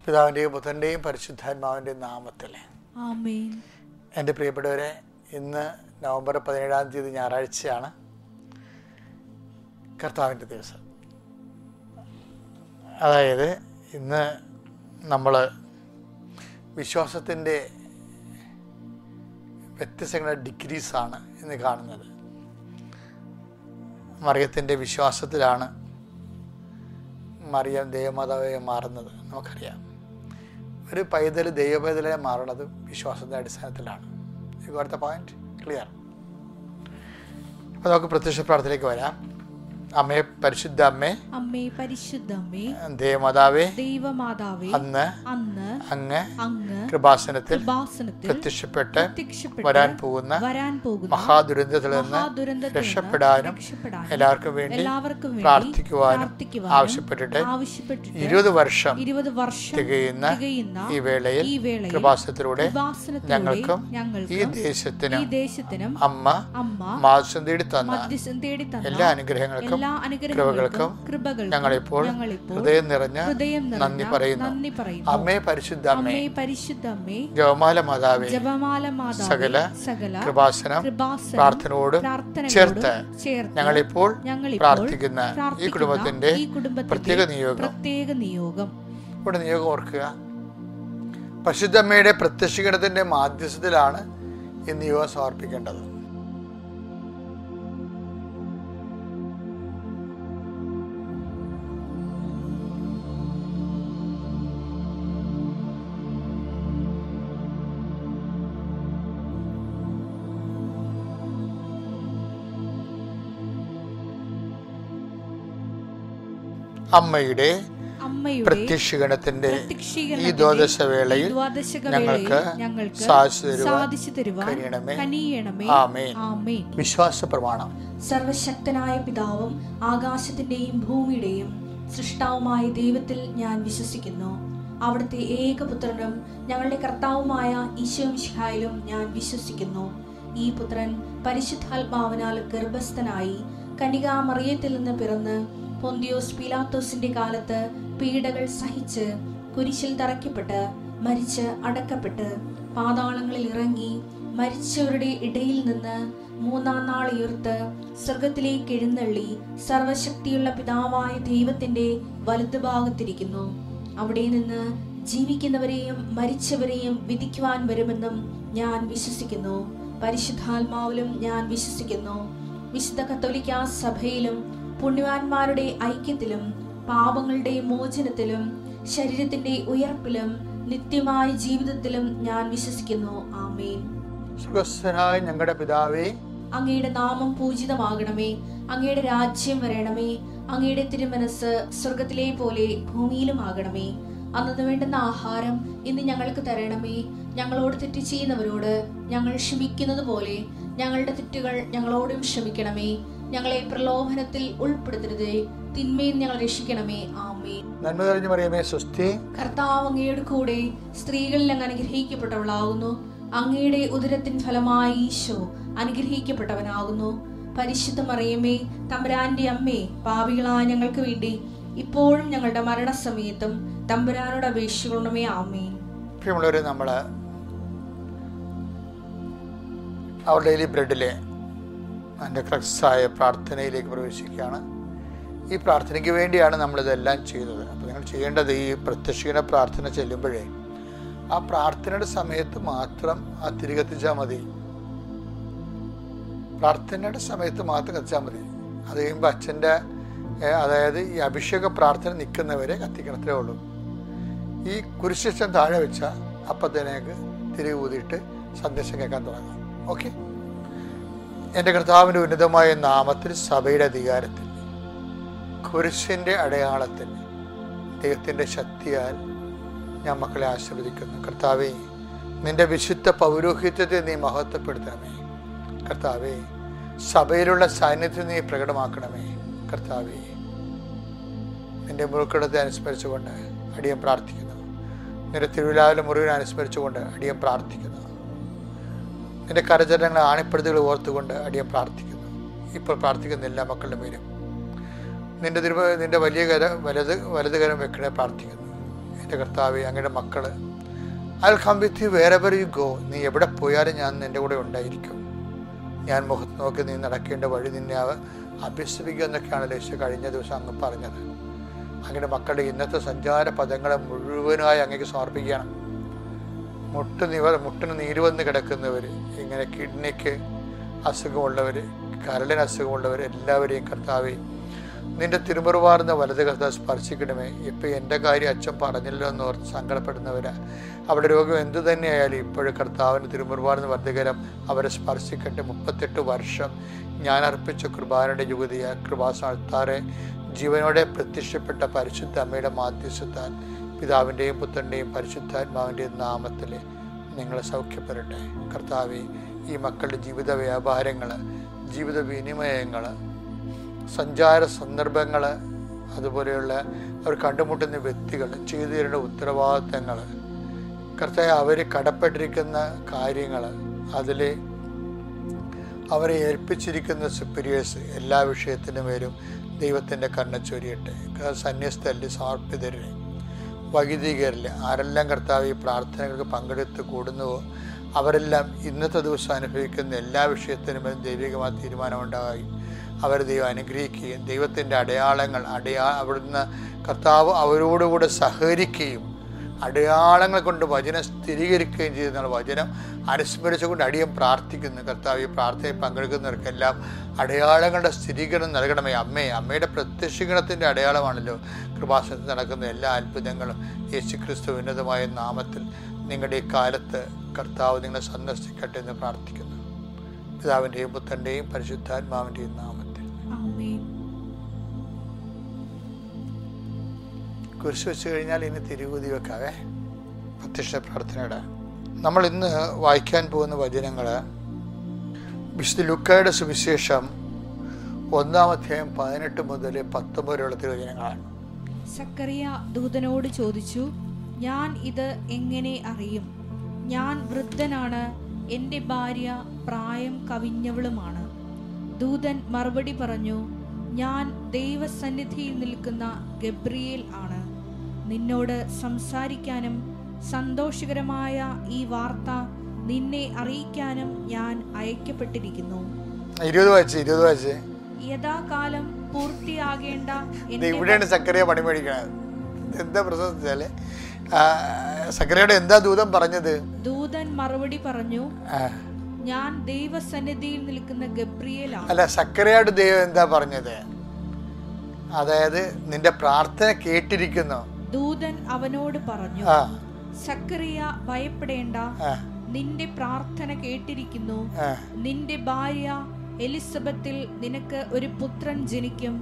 പിതാവിൻ്റെയും പുത്രൻ്റെയും പരിശുദ്ധാത്മാവിൻ്റെയും നാമത്തിൽ ആമേൻ. എൻ്റെ പ്രിയപ്പെട്ടവരെ, ഇന്ന് നവംബർ 17 ഞായറാഴ്ചയാണ്, കർത്താവിൻ്റെ ദിവസം. അതായത് ഇന്ന് നമ്മൾ വിശ്വാസത്തിൻ്റെ വ്യത്യസ്തങ്ങളുടെ ഡിഗ്രീസാണ് ഇന്ന് കാണുന്നത്. മറിയത്തിൻ്റെ വിശ്വാസത്തിലാണ് മറിയം ദൈവമാതാവായി മാറുന്നത്. നമുക്കറിയാം, ഒരു പൈതൽ ദൈവപൈതലായി മാറുന്നത് വിശ്വാസത്തിൻ്റെ അടിസ്ഥാനത്തിലാണ്. അടുത്ത പോയിന്റ് ക്ലിയർ. അപ്പോൾ നമുക്ക് പ്രത്യക്ഷ പ്രാർത്ഥനയിലേക്ക് വരാം. അമ്മേ, പരിശുദ്ധ അമ്മേ, അമ്മേ പരിശുദ്ധ അമ്മേ, ദൈവമാതാവേ, ദൈവമാതാവേ, അന്ന് അങ്ങ് അങ്ങ് കൃപാസനത്തിൽ കൃപാസനത്തിൽ പ്രത്യക്ഷപ്പെട്ട് വരാൻ പോകുന്ന മഹാദുരന്തത്തിൽ നിന്ന് രക്ഷപ്പെടാനും എല്ലാവർക്കും വേണ്ടി പ്രാർത്ഥിക്കുവാനും ആവശ്യപ്പെട്ടിട്ട് 20 വർഷം തികയുന്ന ഈ വേളയിൽ കൃപാസനത്തിലൂടെ ഞങ്ങൾക്കും ഈ ദേശത്തിനും അമ്മ മാസം തേടി തന്ന എല്ലാ അനുഗ്രഹങ്ങൾക്കും കൃപകൾക്കും ഞങ്ങളിപ്പോൾ ഹൃദയം നിറഞ്ഞ നന്ദി പറയുന്നു. അമ്മേ, പരിശുദ്ധ അമ്മേ, ജപമാല മാതാവേ, സകല കൃപാസനം പ്രാർത്ഥനയോട് ചേർത്ത് ഞങ്ങളിപ്പോൾ പ്രാർത്ഥിക്കുന്ന ഈ കുടുംബത്തിന്റെ പ്രത്യേക നിയോഗം. ഇവിടെ നിയോഗം ഓർക്കുക, പരിശുദ്ധ അമ്മയുടെ പ്രത്യക്ഷീകരണത്തിന്റെ മാധ്യസ്ഥത്തിലാണ് ഈ നിയോഗം സമർപ്പിക്കേണ്ടത്. പ്രത്യക്ഷീകരണത്തിന്റെ ഈ ദ്വാദശ വേളയിൽ ഞങ്ങൾക്ക് സാധിച്ചു തരുവാൻ കനിയണമേ. ആമേൻ. വിശ്വാസ പ്രമാണം. സർവശക്തനായ പിതാവും ആകാശത്തിന്റെയും ഭൂമിയുടെയും സൃഷ്ടാവുമായ ദൈവത്തിൽ ഞാൻ വിശ്വസിക്കുന്നു. അവിടുത്തെ ഏകപുത്രനും ഞങ്ങളുടെ കർത്താവുമായ ഈശോ മിശിഹായിലും ഞാൻ വിശ്വസിക്കുന്നു. ഈ പുത്രൻ പരിശുദ്ധാത്മാവിനാൽ ഗർഭസ്ഥനായി കന്യകാ മറിയത്തിൽ നിന്ന് പിറന്ന് പൊന്തിയോസ് പീലാത്തോസിന്റെ കാലത്ത് പീഡകൾ സഹിച്ച് കുരിശിൽ തറയ്ക്കപ്പെട്ട് മരിച്ച് അടക്കപ്പെട്ട് പാതാളങ്ങളിൽ ഇറങ്ങി മരിച്ചവരുടെ ഇടയിൽ നിന്ന് 3-ാം നാൾ ഉയർത്ത് സ്വർഗത്തിലേക്ക് എഴുന്നള്ളി സർവശക്തിയുള്ള പിതാവായ ദൈവത്തിന്റെ വലതുഭാഗത്തിരിക്കുന്നു. അവിടെ നിന്ന് ജീവിക്കുന്നവരെയും മരിച്ചവരെയും വിധിക്കുവാൻ വരുമെന്നും ഞാൻ വിശ്വസിക്കുന്നു. പരിശുദ്ധാത്മാവിലും ഞാൻ വിശ്വസിക്കുന്നു. വിശുദ്ധ കത്തോലിക്കാ സഭയിലും പുണ്യവാന്മാരുടെ ഐക്യത്തിലും പാപങ്ങളുടെ മോചനത്തിലും ശരീരത്തിന്റെ ഉയർപ്പിലും നിത്യമായ ജീവിതത്തിലും ഞാൻ വിശ്വസിക്കുന്നു. ആമേൻ. സ്വർഗ്ഗസ്ഥനായ ഞങ്ങളുടെ പിതാവേ, അങ്ങയുടെ നാമം പൂജിതമാകണമേ. അങ്ങയുടെ രാജ്യം വരണമേ. അങ്ങയുടെ തിരുമനസ് സ്വർഗത്തിലെ പോലെ ഭൂമിയിലും ആകണമേ. അന്നു വേണ്ടുന്ന ആഹാരം ഇന്ന് ഞങ്ങൾക്ക് തരണമേ. ഞങ്ങളോട് തെറ്റ് ചെയ്യുന്നവരോട് ഞങ്ങൾ ക്ഷമിക്കുന്നത് പോലെ ഞങ്ങളുടെ തെറ്റുകൾ ഞങ്ങളോടും ക്ഷമിക്കണമേ. ഞങ്ങളെ പ്രലോഭനത്തിൽ ഉൾപ്പെടുത്തരുതേ, തിന്മയിൽ ഞങ്ങൾ രക്ഷിക്കണമേ. ആമേൻ. നന്മ നിറഞ്ഞ മറിയമേ, സ്വസ്തി. കർത്താവ് അങ്ങയുടെ കൂടെ സ്ത്രീകളിൽ അങ്ങ് അനുഗ്രഹിക്കപ്പെട്ടവളാകുന്നു. അങ്ങയുടെ ഉദരത്തിൻ ഫലമായി ഈശോ അനുഗ്രഹിക്കപ്പെട്ടവനാകുന്നു. പരിശുദ്ധ മറിയമേ, തമ്പുരാന്റെ അമ്മേ, പാപികളായ ഞങ്ങൾക്ക് വേണ്ടി ഇപ്പോഴും ഞങ്ങളുടെ മരണസമയത്തും തമ്പുരാനോട് അപേക്ഷിക്കണമേ. ആമേൻ. പ്രിയമുള്ളവരെ, നമ്മൾ അവർ ഡെയിലി ബ്രെഡിലെ അതിൻ്റെ ക്രക്സായ പ്രാർത്ഥനയിലേക്ക് പ്രവേശിക്കുകയാണ്. ഈ പ്രാർത്ഥനയ്ക്ക് വേണ്ടിയാണ് നമ്മളിതെല്ലാം ചെയ്തത്. അപ്പോൾ നിങ്ങൾ ചെയ്യേണ്ടത്, ഈ പ്രത്യക്ഷീകരണ പ്രാർത്ഥന ചെല്ലുമ്പോഴേ ആ പ്രാർത്ഥനയുടെ സമയത്ത് മാത്രം ആ തിരി കത്തിച്ചാൽ മതി. പ്രാർത്ഥനയുടെ സമയത്ത് മാത്രം കത്തിച്ചാൽ മതി. അത് കഴിയുമ്പോൾ അച്ഛൻ്റെ അതായത് ഈ അഭിഷേക പ്രാർത്ഥന നിൽക്കുന്നവരെ കത്തിക്കണത്രേ ഉള്ളൂ. ഈ കുരിശിഷ്ടം താഴെ വെച്ചാൽ അപ്പത്തേക്ക് തിരി ഊതിയിട്ട് സന്ദേശം കേൾക്കാൻ തുടങ്ങാം. ഓക്കെ. എൻ്റെ കർത്താവിൻ്റെ ഉന്നതമായ നാമത്തിൽ, സഭയുടെ അധികാരത്തിൽ, കുരിശിൻ്റെ അടയാളത്തിൽ, ദൈവത്തിൻ്റെ ശക്തിയാൽ ഞാൻ മക്കളെ ആശീർവദിക്കുന്നു. കർത്താവേ, നിൻ്റെ വിശുദ്ധ പൗരോഹിത്യത്തെ നീ മഹത്വപ്പെടുത്തണമേ. കർത്താവേ, സഭയിലുള്ള സാന്നിധ്യം നീ പ്രകടമാക്കണമേ. കർത്താവേ, നിൻ്റെ മുഴുക്കടത്തെ അനുസ്മരിച്ചുകൊണ്ട് അടിയൻ പ്രാർത്ഥിക്കുന്നു. നിൻ്റെ തിരുവിലാവിലെ മുറിവിനെ അനുസ്മരിച്ചുകൊണ്ട് അടിയൻ പ്രാർത്ഥിക്കുന്നു. നിന്റെ കരചരണങ്ങളെ ആണിപ്പെടുത്തുകൾ ഓർത്തുകൊണ്ട് അടിയൻ പ്രാർത്ഥിക്കുന്നു. ഇപ്പോൾ പ്രാർത്ഥിക്കുന്ന എല്ലാ മക്കളുടെ മേലും നിന്റെ വലിയ വലത് കരം വെക്കണേ പ്രാർത്ഥിക്കുന്നു. എൻ്റെ എൻ്റെ കർത്താവേ, അങ്ങയുടെ മക്കൾ I will come with you wherever you go. നീ എവിടെ പോയാലും ഞാൻ നിൻ്റെ കൂടെ ഉണ്ടായിരിക്കും. ഞാൻ മുഖത്ത് നോക്കി നീ നടക്കേണ്ട വഴി നിന്നെ അഭ്യസിപ്പിക്കുക എന്നൊക്കെയാണല്ലോ യേശു കഴിഞ്ഞ ദിവസം അങ്ങ് പറഞ്ഞത്. അങ്ങയുടെ മക്കളുടെ ഇന്നത്തെ സഞ്ചാര പദങ്ങളെ മുഴുവനായി അങ്ങേക്ക് സമർപ്പിക്കണം. മുട്ടിന് നീര് വന്ന് കിടക്കുന്നവർ, ഇങ്ങനെ കിഡ്നിക്ക് അസുഖമുള്ളവർ, കരളിന് അസുഖമുള്ളവർ എല്ലാവരെയും കർത്താവേ നിന്റെ തിരുമുറുവാർന്ന വലത് കർത്താവ് സ്പർശിക്കണമേ. ഇപ്പം എൻ്റെ കാര്യം അച്ഛൻ പറഞ്ഞല്ലോ എന്ന് ഓർത്ത് സങ്കടപ്പെടുന്നവരാ, അവിടെ രോഗം എന്തു തന്നെയായാലും ഇപ്പോഴും കർത്താവിന് തിരുമുറുവാർന്ന വലതുകരം അവരെ സ്പർശിക്കട്ടെ. 38 വർഷം ഞാൻ അർപ്പിച്ച കൃപാനയുടെ യുവതിയ കൃപാസ്ഥാനത്താറെ ജീവനോടെ പ്രത്യക്ഷപ്പെട്ട പരിശുദ്ധ അമ്മയുടെ മാധ്യസ്ഥത്താൽ പിതാവിൻ്റെയും പുത്രൻ്റെയും പരിശുദ്ധാത്മാവിൻ്റെയും നാമത്തിൽ നിങ്ങളെ സൗഖ്യപ്പെടട്ടെ. കർത്താവേ, ഈ മക്കളുടെ ജീവിത വ്യാപാരങ്ങൾ, ജീവിത വിനിമയങ്ങൾ, സഞ്ചാര സന്ദർഭങ്ങൾ, അതുപോലെയുള്ള അവർ കണ്ടുമുട്ടുന്ന വ്യക്തികൾ, ചെയ്തു തരുന്ന ഉത്തരവാദിത്തങ്ങൾ, കർത്താവേ അവർ കടപ്പെട്ടിരിക്കുന്ന കാര്യങ്ങൾ, അതിൽ അവരെ ഏൽപ്പിച്ചിരിക്കുന്ന സുപ്പീരിയേഴ്സ്, എല്ലാ വിഷയത്തിനും വരും ദൈവത്തിൻ്റെ കണ്ണ ചൊരിയട്ടെ. സന്യസ്തരിൽ, സമർപ്പിതരിൽ, വൈദികരിൽ ആരെല്ലാം കർത്താവ് ഈ പ്രാർത്ഥനകൾക്ക് പങ്കെടുത്ത് കൂടുന്നുവോ അവരെല്ലാം ഇന്നത്തെ ദിവസം അനുഭവിക്കുന്ന എല്ലാ വിഷയത്തിനും ദൈവികമായ തീരുമാനമുണ്ടാകുകയും അവരെ ദൈവം അനുഗ്രഹിക്കുകയും ദൈവത്തിൻ്റെ അടയാളങ്ങൾ അവിടുന്ന് കർത്താവ് അവരോടുകൂടെ സഹകരിക്കുകയും അടയാളങ്ങൾ കൊണ്ട് വചനം സ്ഥിരീകരിക്കുകയും ചെയ്യുന്ന വചനം അനുസ്മരിച്ചുകൊണ്ട് അടിയം പ്രാർത്ഥിക്കുന്നു. കർത്താവ് ഈ പ്രാർത്ഥനയിൽ പങ്കെടുക്കുന്നവർക്കെല്ലാം അടയാളങ്ങളുടെ സ്ഥിരീകരണം നൽകണമേ. അമ്മയുടെ പ്രത്യക്ഷീകരണത്തിൻ്റെ അടയാളമാണല്ലോ കൃപാസനത്തിൽ നടക്കുന്ന എല്ലാ അത്ഭുതങ്ങളും. യേശുക്രിസ്തു ഉന്നതമായ നാമത്തിൽ നിങ്ങളുടെ ഈ കാലത്ത് കർത്താവ് നിങ്ങളെ സന്ദർശിക്കട്ടെ എന്ന് പ്രാർത്ഥിക്കുന്നു. പിതാവിൻ്റെയും പുത്രൻ്റെയും പരിശുദ്ധാത്മാവിൻ്റെയും നാമത്തിൽ. കുരിശ് വെച്ച് കഴിഞ്ഞാൽ ഇനി തിരുവൂതി വെക്കാവേ. പ്രത്യക്ഷ പ്രാർത്ഥനയുടെ നമ്മൾ ഇന്ന് വായിക്കാൻ പോകുന്ന വചനങ്ങൾ വിശുദ്ധ ലൂക്കായുടെ സുവിശേഷം 1-ാം അധ്യായം 18 മുതൽ 19 വരെയുള്ള തിരുവചനങ്ങളാണ്. സക്കറിയ ദൂതനോട് ചോദിച്ചു, ഞാൻ ഇത് എങ്ങനെ അറിയും? ഞാൻ വൃദ്ധനാണ്, എൻ്റെ ഭാര്യ പ്രായം കവിഞ്ഞവളുമാണ്. ദൂതൻ മറുപടി പറഞ്ഞു, ഞാൻ ദൈവസന്നിധിയിൽ നിൽക്കുന്ന ഗബ്രിയേൽ ആണ്. നിന്നോട് സംസാരിക്കാനും സന്തോഷകരമായ ഈ വാർത്ത നിന്നെ അറിയിക്കാനും ഞാൻ അയക്കപ്പെട്ടിരിക്കുന്നു. 20 യഥാകാലം പൂർത്തിയാകേണ്ട. ഇവിടെയാണ് സക്കറിയ പണി മേടിക്കണത്. എന്താ പ്രശ്നം? സക്കറിയയുടെ എന്താ ദൂതൻ പറഞ്ഞത്? ദൂതൻ മറുപടി പറഞ്ഞു, ഞാൻ ദൈവസന്നിധിയിൽ നിൽക്കുന്ന ഗബ്രിയേലാണ്. അല്ല, സക്കറിയയുടെ ദൈവം എന്താ പറഞ്ഞത്? അതായത് നിന്റെ പ്രാർത്ഥന കേട്ടിരിക്കുന്നു. ദൂതൻ അവനോട് പറഞ്ഞു, സക്കറിയ ഭയപ്പെടേണ്ട, നിന്റെ പ്രാർത്ഥന കേട്ടിരിക്കുന്നു. നിന്റെ ഭാര്യ എലിസബത്തിൽ നിനക്ക് ഒരു പുത്രൻ ജനിക്കും.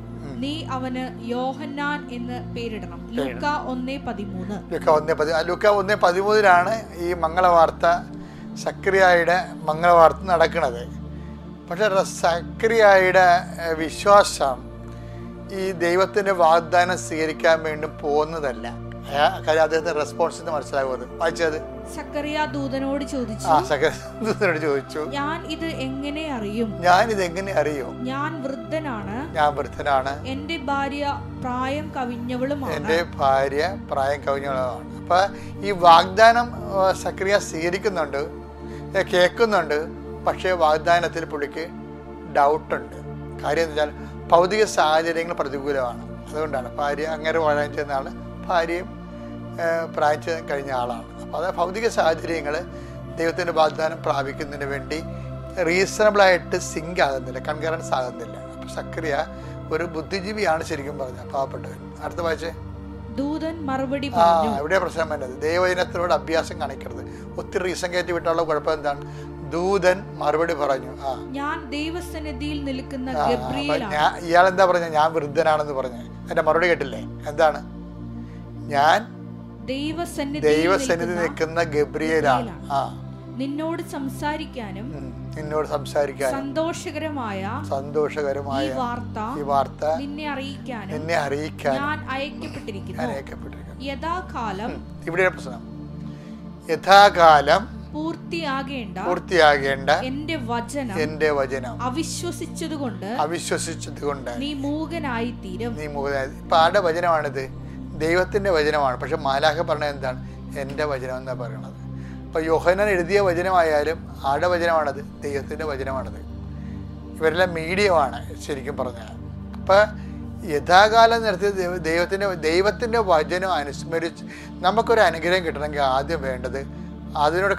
നീ അവന് യോഹന്നാൻ എന്ന് പേരിടണം. ലൂക്ക 1:13. ലൂക്ക 1:13 ഈ മംഗളവാർത്ത, സക്കറിയായുടെ മംഗളവാർത്ത നടക്കുന്നത്. പക്ഷെ സക്കറിയായുടെ വിശ്വാസം ഈ ദൈവത്തിൻ്റെ വാഗ്ദാനം സ്വീകരിക്കാൻ വേണ്ടി പോകുന്നതല്ല. കാര്യം അദ്ദേഹത്തിന്റെ റെസ്പോൺസ് മനസ്സിലാകുന്നത്. വായിച്ചത് സക്കറിയ ദൂതനോട് ചോദിച്ചു, ഞാൻ ഇത് എങ്ങനെ അറിയും? ഞാൻ വൃദ്ധനാണ്, എന്റെ ഭാര്യ പ്രായം കവിഞ്ഞവളുമാണ്. അപ്പൊ ഈ വാഗ്ദാനം സക്കറിയ സ്വീകരിക്കുന്നുണ്ട്, കേൾക്കുന്നുണ്ട്. പക്ഷേ വാഗ്ദാനത്തിൽ പുള്ളിക്ക് ഡൗട്ടുണ്ട്. കാര്യം എന്താ വെച്ചാൽ ഭൗതിക സാഹചര്യങ്ങൾ പ്രതികൂലമാണ്. അതുകൊണ്ടാണ് ഭാര്യ അങ്ങനെ വളരാൻ ചെയ്യുന്ന ആള്, ഭാര്യയും പ്രായം കഴിഞ്ഞ ആളാണ്. അപ്പോൾ അത് ഭൗതിക സാഹചര്യങ്ങൾ ദൈവത്തിൻ്റെ വാഗ്ദാനം പ്രാപിക്കുന്നതിന് വേണ്ടി റീസണബിളായിട്ട് സിങ്ക് ആകുന്നില്ല, കൺകറൻസ് ആകുന്നില്ല. അപ്പോൾ സക്കറിയ ഒരു ബുദ്ധിജീവിയാണ് ശരിക്കും പറഞ്ഞത്, പാവപ്പെട്ടവൻ. അടുത്ത വായിച്ചേ. ദൂതൻ മറുപടി പറഞ്ഞു, എവിടെയാ പ്രശ്നം വേണ്ടത്? ദൈവവചനത്തിനോട് അഭ്യാസം കാണിക്കരുത്. ഒത്തിരി റീസൺ കയറ്റി വിട്ടുള്ള കുഴപ്പം എന്താണ്? ദൂതൻ മറുപടി പറഞ്ഞു, ഞാൻ ദൈവസന്നിധിയിൽ നിൽക്കുന്ന ഗബ്രിയേലാണ്. ഇയാൾ എന്താ പറഞ്ഞ? ഞാൻ വൃദ്ധനാണെന്ന് പറഞ്ഞു. എന്റെ മറുപടി കേട്ടില്ലേ? എന്താണ്? ഞാൻ ദൈവസന്നിധി നിൽക്കുന്ന ഗബ്രിയേലാണ്. നിന്നോട് സംസാരിക്കാനും സന്തോഷകരമായ ഈ വാർത്ത നിന്നെ അറിയിക്കാനും ഞാൻ അയക്കപ്പെട്ടിരിക്കുന്നു. യഥാകാലം, ഇവിടെ പ്രശ്നം, യഥാകാലം പൂർത്തിയാകേണ്ട എന്റെ വചനം അവിശ്വസിച്ചതുകൊണ്ട് നീ മൂകനായി തീരും. ഇപ്പൊ ആരുടെ വചനമാണിത്? ദൈവത്തിൻ്റെ വചനമാണ്. പക്ഷെ മാലാഖ പറഞ്ഞത് എന്താണ്? എൻ്റെ വചനം എന്നാണ് പറയണത്. ഇപ്പോൾ യോഹന്നാൻ എഴുതിയ വചനമായാലും ആരുടെ വചനമാണത്? ദൈവത്തിൻ്റെ വചനമാണത്. ഇവരെല്ലാം മീഡിയമാണ് ശരിക്കും പറഞ്ഞാൽ. അപ്പം യഥാകാലം നടത്തിയ ദൈവത്തിൻ്റെ വചനം അനുസ്മരിച്ച് നമുക്കൊരു അനുഗ്രഹം കിട്ടണമെങ്കിൽ ആദ്യം വേണ്ടത് അതിനോട്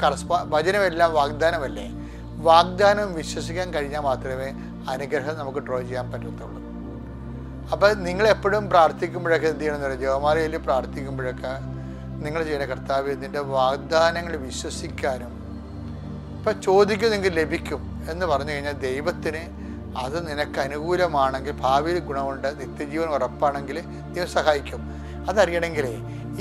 വചനമെല്ലാം വാഗ്ദാനമല്ലേ, വാഗ്ദാനം വിശ്വസിക്കാൻ കഴിഞ്ഞാൽ മാത്രമേ അനുഗ്രഹം നമുക്ക് ഡ്രോ ചെയ്യാൻ പറ്റത്തുള്ളൂ. അപ്പം നിങ്ങളെപ്പോഴും പ്രാർത്ഥിക്കുമ്പോഴൊക്കെ എന്ത് ചെയ്യണമെന്ന് പറയുക, ജപമാലയിൽ പ്രാർത്ഥിക്കുമ്പോഴൊക്കെ നിങ്ങൾ ചെയ്യുന്ന കർത്താവ് ഇതിൻ്റെ വാഗ്ദാനങ്ങൾ വിശ്വസിക്കാനും ഇപ്പം ചോദിക്കുന്നെങ്കിൽ ലഭിക്കും എന്ന് പറഞ്ഞു കഴിഞ്ഞാൽ ദൈവത്തിന് അത് നിനക്ക് അനുകൂലമാണെങ്കിൽ, ഭാവിയിൽ ഗുണമുണ്ട്, നിത്യജീവൻ ഉറപ്പാണെങ്കിൽ ദൈവം സഹായിക്കും. അതറിയണമെങ്കിലേ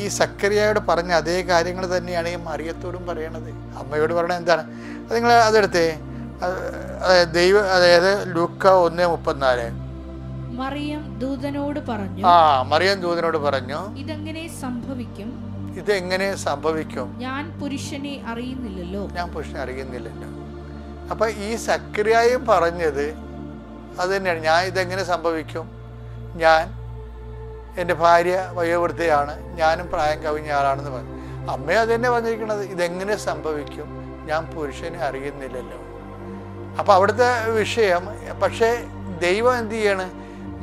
ഈ സക്കറിയായോട് പറഞ്ഞ അതേ കാര്യങ്ങൾ തന്നെയാണ് ഈ മറിയത്തോടും പറയണത്. അമ്മയോട് പറയണത് എന്താണ്? അത് നിങ്ങൾ അതെടുത്തേ. അതായത് ലൂക്ക 1:34. മറിയം ദൂതനോട് പറഞ്ഞു, മറിയം ദൂതനോട് പറഞ്ഞു, ഇതെങ്ങനെ സംഭവിക്കും? ഞാൻ പുരുഷനെ അറിയുന്നില്ലല്ലോ. അപ്പൊ ഈ സക്കറിയായും പറഞ്ഞത് അത് തന്നെയാണ്. ഞാൻ ഇതെങ്ങനെ സംഭവിക്കും? എൻ്റെ ഭാര്യ വയോവൃദ്ധയാണ്, ഞാനും പ്രായം കവിഞ്ഞ ആളാണെന്ന് പറഞ്ഞു. അമ്മയും അത് തന്നെ പറഞ്ഞിരിക്കുന്നത്, ഇതെങ്ങനെ സംഭവിക്കും? ഞാൻ പുരുഷനെ അറിയുന്നില്ലല്ലോ. അപ്പം അവിടുത്തെ വിഷയം. പക്ഷേ ദൈവം എന്ത് ചെയ്യാണ്?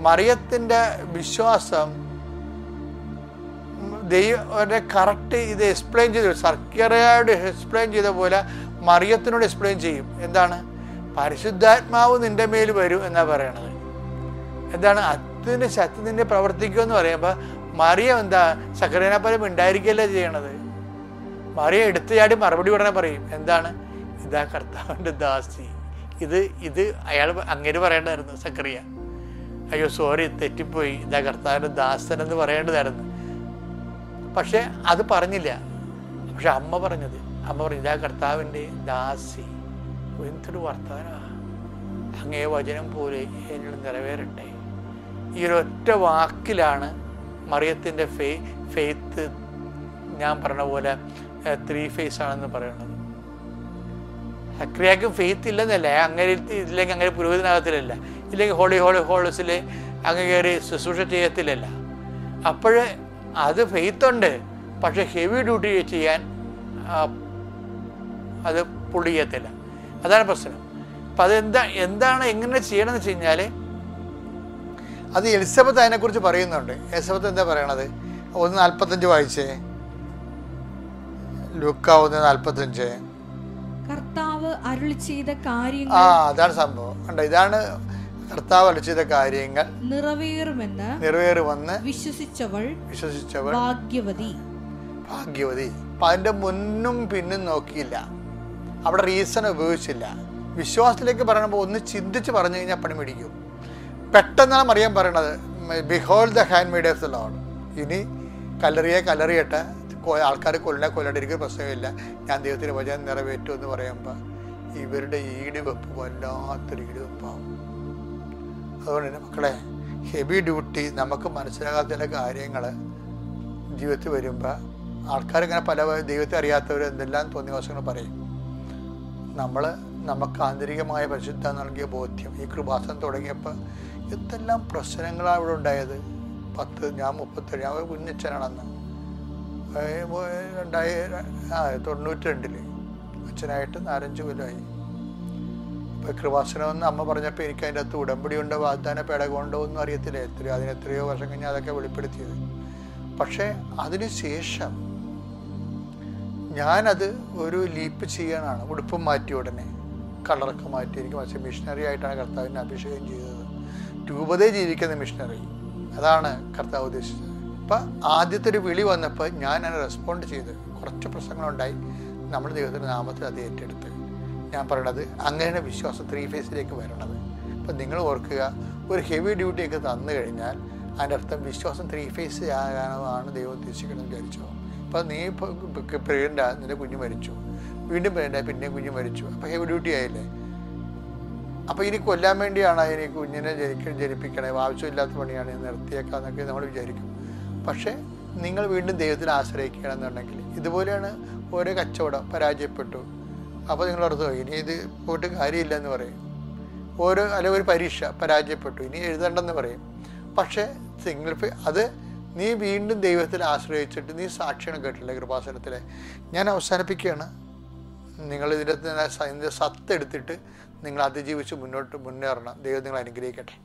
മറിയത്തിൻ്റെ വിശ്വാസം ദൈവം കറക്റ്റ് ഇത് എക്സ്പ്ലെയിൻ ചെയ്തു. സക്കറിയായോട് എക്സ്പ്ലെയിൻ ചെയ്ത പോലെ മറിയത്തിനോട് എക്സ്പ്ലെയിൻ ചെയ്യും. എന്താണ്? പരിശുദ്ധാത്മാവ് നിന്റെ മേൽ വരും എന്നാണ് പറയണത്. എന്താണ്? അത്യുവിൻ്റെ ശക്തി നിന്നെ പ്രവർത്തിക്കുമെന്ന് പറയുമ്പോൾ മറിയം എന്താ സക്കറിയനെ പോലെ ഉണ്ടായിരിക്കല്ലേ ചെയ്യണത്. മറിയം എടുത്തു ചാടി മറുപടി ഉടനെ പറയും. എന്താണ്? ഇതാ കർത്താവിൻ്റെ ദാസി. ഇത് അയാൾ അങ്ങനെ പറയേണ്ടതായിരുന്നു സക്കറിയ. അയ്യോ സോറി, തെറ്റിപ്പോയി, ഇതാ കർത്താവിൻ്റെ ദാസൻ എന്ന് പറയേണ്ടതായിരുന്നു. പക്ഷെ അത് പറഞ്ഞില്ല. പക്ഷെ അമ്മ പറഞ്ഞു, ഇതാ കർത്താവിൻ്റെ ദാസി. എന്തൊരു വർത്തമാനമാണ്! അങ്ങേ വചനം പോലെ എന്നിൽ നിറവേറട്ടെ. ഈ ഒരൊറ്റ വാക്കിലാണ് മറിയത്തിൻ്റെ ഫെയ്ത്ത് ഞാൻ പറഞ്ഞ പോലെ 3 ഫേസ് ആണെന്ന് പറയണത്. സക്രിയക്കും ഫെയ്ത്ത് ഇല്ലെന്നല്ല, അങ്ങനെ ഇല്ലെങ്കിൽ അങ്ങനെ പുരോഹിതനാകത്തിലല്ല, ഇല്ലെങ്കിൽ ഹോളീസിൽ അങ്ങ് കയറി ശുശ്രൂഷ ചെയ്യത്തില്ലല്ല. അപ്പോൾ അത് ഫെയ്ത്തുണ്ട്, പക്ഷെ ഹെവി ഡ്യൂട്ടി ചെയ്യാൻ അത് പുള്ളി ചെയ്യത്തില്ല. അതാണ് പ്രശ്നം. അപ്പം എന്താണ് എങ്ങനെ ചെയ്യണമെന്ന് വെച്ച് കഴിഞ്ഞാൽ അത് എലിസബത്ത് അതിനെക്കുറിച്ച് പറയുന്നുണ്ട്. എലിസബത്ത് എന്താ പറയണത്? 1:45 വായിച്ചേ. ലൂക്ക 1:45. കർത്താവ് അരുളി ചെയ്ത കാര്യങ്ങൾ, അതാണ് സംഭവം. കണ്ടോ, ഇതാണ് കർത്താവ് അരുളി ചെയ്ത കാര്യങ്ങൾ നിറവേറുമെന്ന് വിശ്വസിച്ചവൾ ഭാഗ്യവതി. അപ്പം അതിൻ്റെ മുന്നും പിന്നും നോക്കിയില്ല, അവിടെ റീസൺ ഉപയോഗിച്ചില്ല. വിശ്വാസത്തിലേക്ക് പറയുമ്പോൾ ഒന്ന് ചിന്തിച്ച് പറഞ്ഞു കഴിഞ്ഞാൽ പണി പിടിക്കും. പെട്ടെന്നാണ് മറിയം പറയണത്, behold the hand made of the Lord. ഇനി കല്ലറിയട്ടെ, ആൾക്കാർ കൊല്ലണ്ടിരിക്കുന്ന പ്രശ്നമില്ല, ഞാൻ ദൈവത്തിൻ്റെ വചനം നിറവേറ്റും എന്ന് പറയുമ്പോൾ ഇവരുടെ ഈടുവെപ്പ് വല്ലാത്തൊരു ഈടുവെപ്പാവും. അതുകൊണ്ട് തന്നെ മക്കളെ, ഹെവി ഡ്യൂട്ടി നമുക്ക് മനസ്സിലാകാത്ത ചില കാര്യങ്ങൾ ജീവിതത്തിൽ വരുമ്പോൾ ആൾക്കാരിങ്ങനെ പല ദൈവത്തെ അറിയാത്തവർ എന്തെല്ലാം തോന്നിവാസങ്ങൾ പറയും. നമുക്ക് ആന്തരികമായ പരിശുദ്ധ നൽകിയ ബോധ്യം ഈ കൃപാസനം തുടങ്ങിയപ്പോൾ എന്തെല്ലാം പ്രശ്നങ്ങളാണ് ഇവിടെ ഉണ്ടായത്. ഞാൻ 37, ഞാൻ കുഞ്ഞച്ഛനാണെന്ന് 92 അച്ഛനായിട്ട് 4-5 കൊല്ലമായി. ഇപ്പോൾ കൃപാസനമെന്ന് അമ്മ പറഞ്ഞപ്പോൾ എനിക്ക് അതിൻ്റെ അകത്ത് ഉടമ്പടി ഉണ്ടോ, വാഗ്ദാന പേടകമുണ്ടോ ഒന്നും അറിയത്തില്ല. അതിനെത്രയോ വർഷം കഴിഞ്ഞാൽ അതൊക്കെ വെളിപ്പെടുത്തിയത്. പക്ഷേ അതിനുശേഷം ഞാനത് ഒരു ലീപ്പ് ചെയ്യാനാണ്. ഉടുപ്പും മാറ്റി ഉടനെ കളറൊക്കെ മാറ്റി. എനിക്ക് പക്ഷേ മിഷണറി ആയിട്ടാണ് കർത്താവിനെ അഭിഷേകം ചെയ്തത്. രൂപതേ ജീവിക്കുന്ന മിഷണറി, അതാണ് കർത്താവ് ഉദ്ദേശിച്ചത്. അപ്പം ആദ്യത്തെ ഒരു വിളി വന്നപ്പോൾ ഞാൻ അതിനെ റെസ്പോണ്ട് ചെയ്ത് കുറച്ച് പ്രശ്നങ്ങളുണ്ടായി. നമ്മൾ ദൈവത്തിൻ്റെ നാമത്തിൽ അത് ഏറ്റെടുത്ത്. ഞാൻ പറയണത് അങ്ങനെയാണ് വിശ്വാസം 3 ഫേസിലേക്ക് വരണത്. അപ്പം നിങ്ങൾ ഓർക്കുക, ഒരു ഹെവി ഡ്യൂട്ടിയൊക്കെ തന്നു കഴിഞ്ഞാൽ അതിൻ്റെ അർത്ഥം വിശ്വാസം 3 ഫേസ് ആകാനാണ് ദൈവം ഉദ്ദേശിക്കണമെന്ന് വിചാരിച്ചോ. അപ്പം നീ ഇപ്പോൾ പ്രഗ്നൻ്റ്, നിൻ്റെ കുഞ്ഞ് മരിച്ചു, വീണ്ടും പ്രഗ്നൻ്റ്, പിന്നെയും കുഞ്ഞ് മരിച്ചു, അപ്പോൾ ഹെവി ഡ്യൂട്ടി ആയില്ലേ. അപ്പോൾ ഇനി കൊല്ലാൻ വേണ്ടിയാണ് ഇനി കുഞ്ഞിനെ ജനിപ്പിക്കണേ, ആവശ്യമില്ലാത്ത പണിയാണ്, നിർത്തിയേക്കാന്നൊക്കെ നമ്മൾ വിചാരിക്കും. പക്ഷേ നിങ്ങൾ വീണ്ടും ദൈവത്തിൽ ആശ്രയിക്കുകയാണെന്നുണ്ടെങ്കിൽ ഇതുപോലെയാണ് ഓരോ കച്ചവടം പരാജയപ്പെട്ടു. അപ്പോൾ നിങ്ങൾ ഓർത്തോ ഇനി ഇത് പോയിട്ട് കാര്യമില്ല എന്ന് പറയും. അല്ലെങ്കിൽ ഒരു പരീക്ഷ പരാജയപ്പെട്ടു, ഇനി എഴുതണ്ടെന്ന് പറയും. പക്ഷേ അത് നീ വീണ്ടും ദൈവത്തിൽ ആശ്രയിച്ചിട്ട് നീ സാക്ഷ്യം കേട്ടില്ലേ കൃപാസനത്തിലെ. ഞാൻ അവസാനിപ്പിക്കുകയാണ്. നിങ്ങൾ ഇതിൻ്റെ സത്ത് എടുത്തിട്ട് നിങ്ങൾ അതിജീവിച്ച് മുന്നേറണം. ദൈവം നിങ്ങൾ അനുഗ്രഹിക്കട്ടെ.